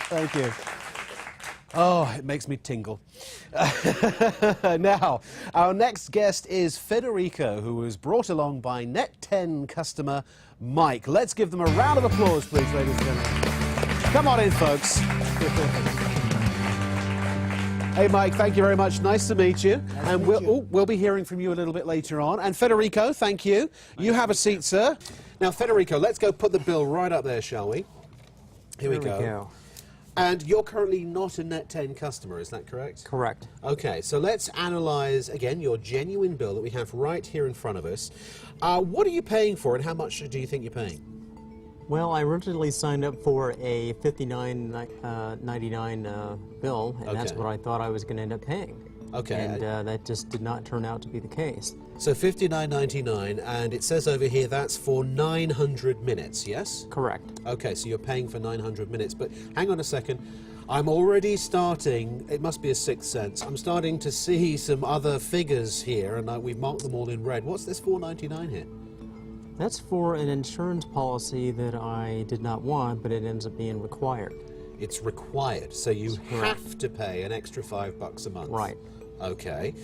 Thank you. Oh, it makes me tingle. Now, our next guest is Federico, who was brought along by Net10 customer Mike. Let's give them a round of applause, please, ladies and gentlemen. Come on in, folks. Hey, Mike, thank you very much. Nice to meet you. And we'll be hearing from you a little bit later on. And Federico, thank you. You have a seat, sir. Now, Federico, let's go put the bill right up there, shall we? Here we go. And you're currently not a Net10 customer, is that correct? Correct. Okay, so let's analyze, again, your genuine bill that we have right here in front of us. What are you paying for, and how much do you think you're paying? Well, I originally signed up for a $59.99 bill, and that's what I thought I was going to end up paying. Okay. And that just did not turn out to be the case. So $59.99, and it says over here that's for 900 minutes, yes? Correct. Okay, so you're paying for 900 minutes, but hang on a second. I'm already starting, it must be a sixth sense, I'm starting to see some other figures here, and we've marked them all in red. What's this $4.99 here? That's for an insurance policy that I did not want, but it ends up being required. It's required, so you have to pay an extra $5 a month. Right. Okay.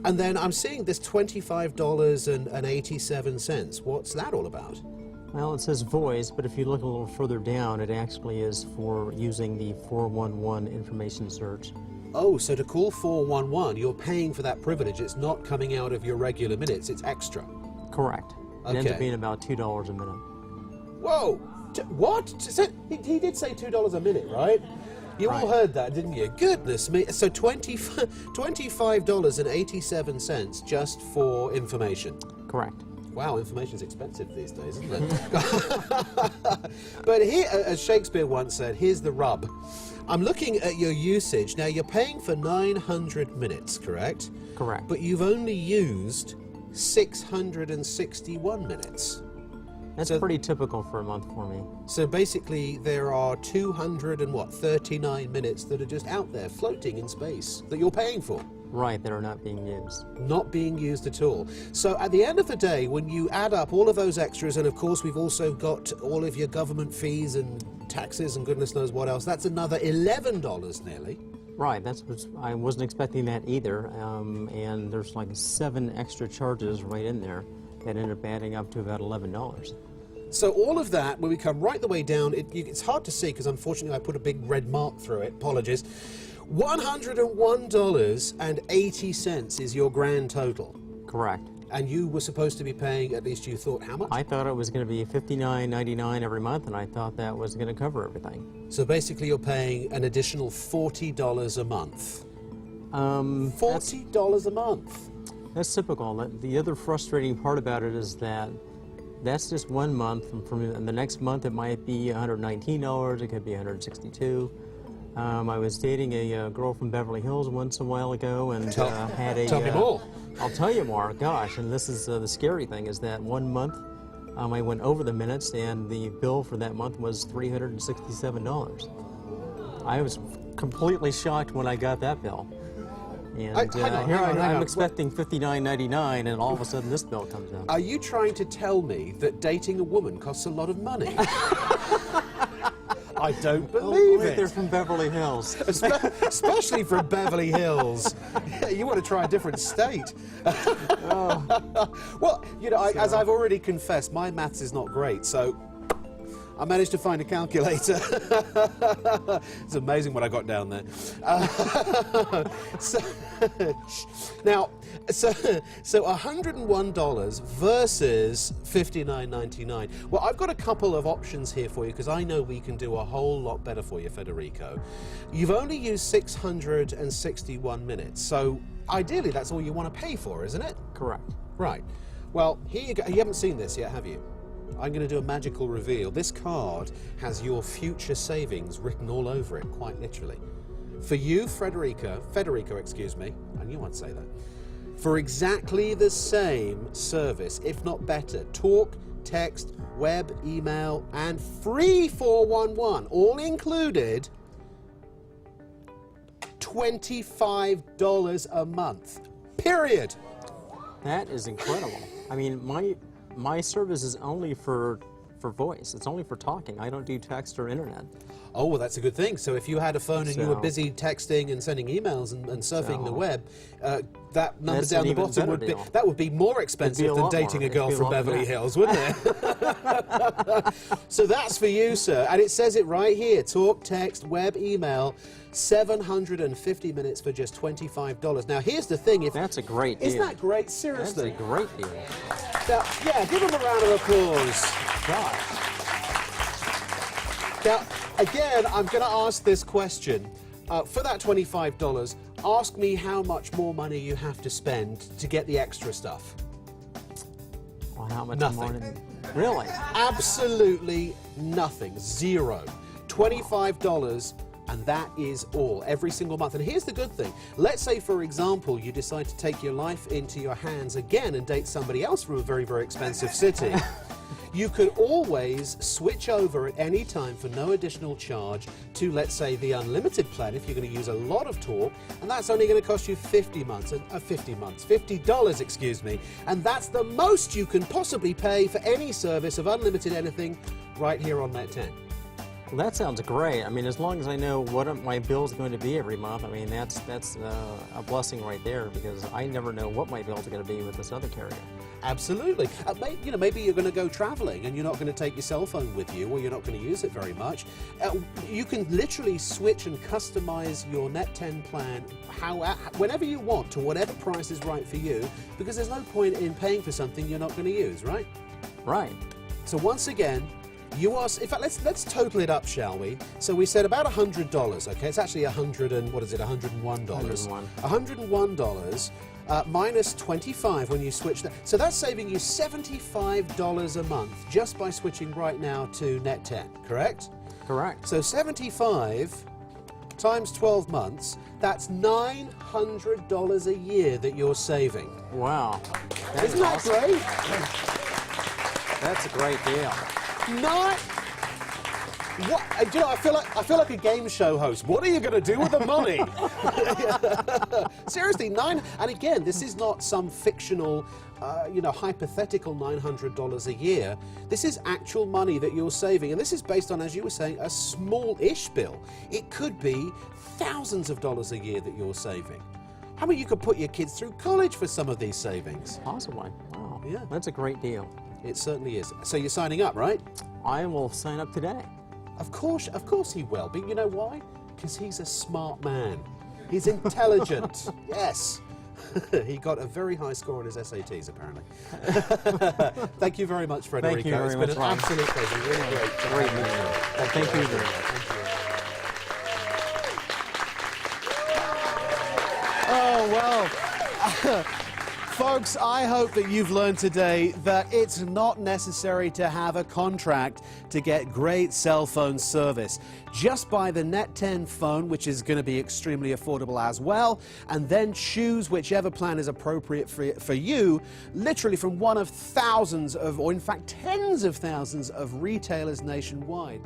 And then I'm seeing this $25.87. What's that all about? Well, it says voice, but if you look a little further down, it actually is for using the 411 information search. Oh, so to call 411, you're paying for that privilege. It's not coming out of your regular minutes, it's extra. Correct. It ends up being about $2 a minute. Whoa! What? He did say $2 a minute, right? You all heard that, didn't you? Goodness me. So $25.87 just for information. Correct. Wow, information's expensive these days, isn't it? But here, as Shakespeare once said, here's the rub. I'm looking at your usage. Now, you're paying for 900 minutes, correct? Correct. But you've only used 661 minutes. That's pretty typical for a month for me. So basically there are 239 minutes that are just out there floating in space that you're paying for. Right, that are not being used. Not being used at all. So at the end of the day, when you add up all of those extras, and of course we've also got all of your government fees and taxes and goodness knows what else, that's another $11 nearly. Right, I wasn't expecting that either, and there's like 7 extra charges right in there that end up adding up to about $11. So all of that, when we come right the way down, it's hard to see because unfortunately I put a big red mark through it, apologies. $101.80 is your grand total. Correct. And you were supposed to be paying, at least you thought, how much? I thought it was going to be $59.99 every month, and I thought that was going to cover everything. So basically you're paying an additional $40 a month. $40 a month? That's typical. The other frustrating part about it is that that's just 1 month. From the next month it might be $119, it could be $162. I was dating a girl from Beverly Hills once a while ago and had a... Tell me more. I'll tell you more, gosh, and this is the scary thing, is that 1 month I went over the minutes and the bill for that month was $367. I was completely shocked when I got that bill. And I'm expecting $59.99 and all of a sudden this bill comes out. Are you trying to tell me that dating a woman costs a lot of money? I don't believe it. They're from Beverly Hills. Especially from Beverly Hills. You want to try a different state. Well, you know, as I've already confessed, my maths is not great, so I managed to find a calculator. It's amazing what I got down there. Now, so $101 versus $59.99. Well, I've got a couple of options here for you because I know we can do a whole lot better for you, Federico. You've only used 661 minutes, so ideally that's all you want to pay for, isn't it? Correct. Right. Well, here you go. You haven't seen this yet, have you? I'm going to do a magical reveal. This card has your future savings written all over it, quite literally. For you, Federico, excuse me, I knew I'd say that, for exactly the same service, if not better, talk, text, web, email, and free 411, all included, $25 a month, period. That is incredible. I mean, my service is only for for voice. It's only for talking. I don't do text or internet. Oh, well, that's a good thing. So if you had a phone and you were So- busy texting and sending emails and surfing the So- web, that number That's down an the even bottom better would be deal. that would be more expensive than lot dating more. a girl It'd be a from lot more Beverly than Hills, wouldn't it? So that's for you, sir. And it says it right here: talk, text, web, email. 750 minutes for just $25. Now, here's the thing: if That's a great deal. isn't that great? That's Seriously. a great deal. Now, yeah, give him a round of applause. Gosh. Now, again, I'm going to ask this question. For that $25, ask me how much more money you have to spend to get the extra stuff. Well, how much Nothing. more? Really? Absolutely nothing. Zero. $25, and that is all, every single month. And here's the good thing. Let's say, for example, you decide to take your life into your hands again and date somebody else from a very, very expensive city. You could always switch over at any time for no additional charge to, let's say, the unlimited plan if you're going to use a lot of talk, and that's only going to cost you $50, excuse me, and that's the most you can possibly pay for any service of unlimited anything right here on Net10. Well, that sounds great. I mean, as long as I know what my bill's going to be every month, I mean, that's a blessing right there, because I never know what my bills are going to be with this other carrier. Absolutely. Maybe you're going to go traveling and you're not going to take your cell phone with you, or you're not going to use it very much. You can literally switch and customize your Net10 plan whenever you want to whatever price is right for you, because there's no point in paying for something you're not going to use, right? Right. So once again, in fact, let's total it up, shall we? So we said about $100, okay? It's actually $101. $101 minus 25 when you switch that. So that's saving you $75 a month just by switching right now to Net10, correct? Correct. So 75 times 12 months, that's $900 a year that you're saving. Wow. Isn't that awesome. great? That's a great deal. Not what? Do you know, I feel like a game show host. What are you going to do with the money? Seriously, and again, this is not some fictional, hypothetical $900 a year. This is actual money that you're saving, and this is based on, as you were saying, a small-ish bill. It could be thousands of dollars a year that you're saving. How about you could put your kids through college for some of these savings? Possibly. Wow. Yeah. That's a great deal. It certainly is. So you're signing up, right? I will sign up today. Of course he will. But you know why? Because he's a smart man. He's intelligent. Yes. He got a very high score on his SATs, apparently. Thank you very much, Federico. Thank you very it's much, been an Ron. absolute pleasure. Really great. Great meeting you. Thank you very much. Oh, well. Folks, I hope that you've learned today that it's not necessary to have a contract to get great cell phone service. Just buy the Net10 phone, which is going to be extremely affordable as well, and then choose whichever plan is appropriate for you, literally from one of thousands of, or in fact tens of thousands of retailers nationwide.